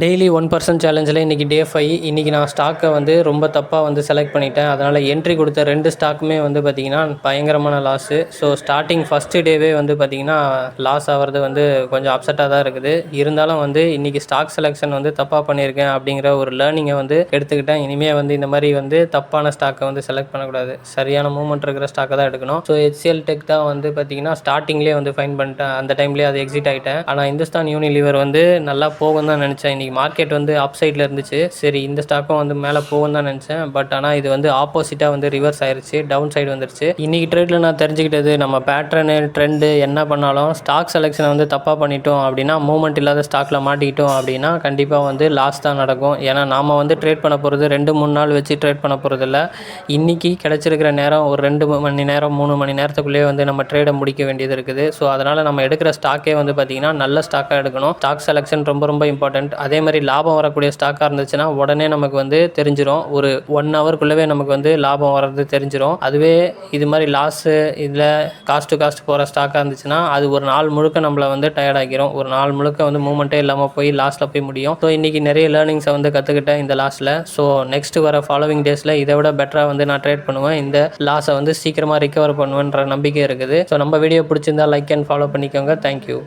Daily 1% சேலஞ்சில் இன்றைக்கி டே 5. இன்றைக்கி நான் ஸ்டாக்கை வந்து ரொம்ப தப்பாக வந்து செலக்ட் பண்ணிட்டேன். அதனால் என்ட்ரி கொடுத்த 2 ஸ்டாக்குமே வந்து பார்த்திங்கன்னா பயங்கரமான லாஸு. ஸோ ஸ்டார்டிங் ஃபஸ்ட்டு டேவே வந்து பார்த்திங்கன்னா லாஸ் ஆகிறது வந்து கொஞ்சம் அப்செட்டாக தான் இருக்குது. இருந்தாலும் வந்து இன்றைக்கி ஸ்டாக் செலெக்ஷன் வந்து தப்பாக பண்ணியிருக்கேன் அப்படிங்கிற ஒரு லேர்னிங்கை வந்து எடுத்துக்கிட்டேன். இனிமேல் வந்து இந்த மாதிரி வந்து தப்பான ஸ்டாக்கை வந்து செலக்ட் பண்ணக்கூடாது. சரியான மூவ்மெண்ட் இருக்கிற ஸ்டாக்கை தான் எடுக்கணும். ஸோ HCL டெக் தான் வந்து பார்த்திங்கன்னா ஸ்டார்டிங்லேயே வந்து ஃபைன் பண்ணிட்டேன். அந்த டைம்லேயே அது எக்ஸிட் ஆகிட்டேன். ஆனால் இந்துஸ்தான் யூனிலிவர் வந்து நல்லா போகும் தான் நினச்சேன். இன்றைக்கி மார்க்கெட் வந்து அப் சைடில் இருந்துச்சு. சரி, இந்த ஸ்டாக்கும் வந்து மேலே போகும் தான் நினச்சேன். பட் ஆனால் இது வந்து ஆப்போசிட்டாக வந்து ரிவர்ஸ் ஆயிடுச்சு, டவுன் சைடு வந்துருச்சு. இன்றைக்கி ட்ரேடில் நான் தெரிஞ்சுக்கிட்டது, நம்ம பேட்டர்னு ட்ரெண்டு என்ன பண்ணாலும் ஸ்டாக் செலெக்ஷனை வந்து தப்பாக பண்ணிட்டோம் அப்படின்னா, மூவ்மெண்ட் இல்லாத ஸ்டாக்கில் மாட்டிக்கிட்டோம் அப்படின்னா கண்டிப்பாக வந்து லாஸ் தான் நடக்கும். ஏன்னா நாம் வந்து ட்ரேட் பண்ண போகிறது 2-3 நாள் வச்சு ட்ரேட் பண்ண போகிறதில்ல. இன்றைக்கி கிடச்சிருக்கிற நேரம் ஒரு 2 மணி நேரம் 3 மணி நேரத்துக்குள்ளேயே வந்து நம்ம ட்ரேடை முடிக்க வேண்டியது இருக்குது. ஸோ அதனால் நம்ம எடுக்கிற ஸ்டாக்கே வந்து பார்த்திங்கன்னா நல்ல ஸ்டாக்காக எடுக்கணும். ஸ்டாக் செலெக்ஷன் ரொம்ப ரொம்ப இம்பார்ட்டன்ட். அதே மாதிரி லாபம் வரக்கூடிய ஸ்டாக்காக இருந்துச்சுன்னா உடனே நமக்கு வந்து தெரிஞ்சிடும். ஒரு 1 ஹவருக்குள்ளவே நமக்கு வந்து லாபம் வர்றது தெரிஞ்சிடும். அதுவே இது மாதிரி லாஸு இதில் காஸ்ட் போகிற ஸ்டாக்காக இருந்துச்சுன்னா அது ஒரு நாள் முழுக்க நம்மளை வந்து டயர்ட் ஆகிரும். ஒரு நாள் முழுக்க வந்து மூவ்மெண்ட்டே இல்லாமல் போய் லாஸில் போய் முடியும். ஸோ இன்றைக்கி நிறைய லேர்னிங்ஸை வந்து கற்றுக்கிட்டேன் இந்த லாஸில். ஸோ நெக்ஸ்ட் வர ஃபாலோவிங் டேஸில் இதை விட பெட்டராக வந்து நான் ட்ரேட் பண்ணுவேன். இந்த லாஸை வந்து சீக்கிரமாக ரிகவர் பண்ணுவேன்ற நம்பிக்கை இருக்குது. ஸோ நம்ம வீடியோ பிடிச்சிருந்தா லைக் அண்ட் ஃபாலோ பண்ணிக்கோங்க. தேங்க்யூ.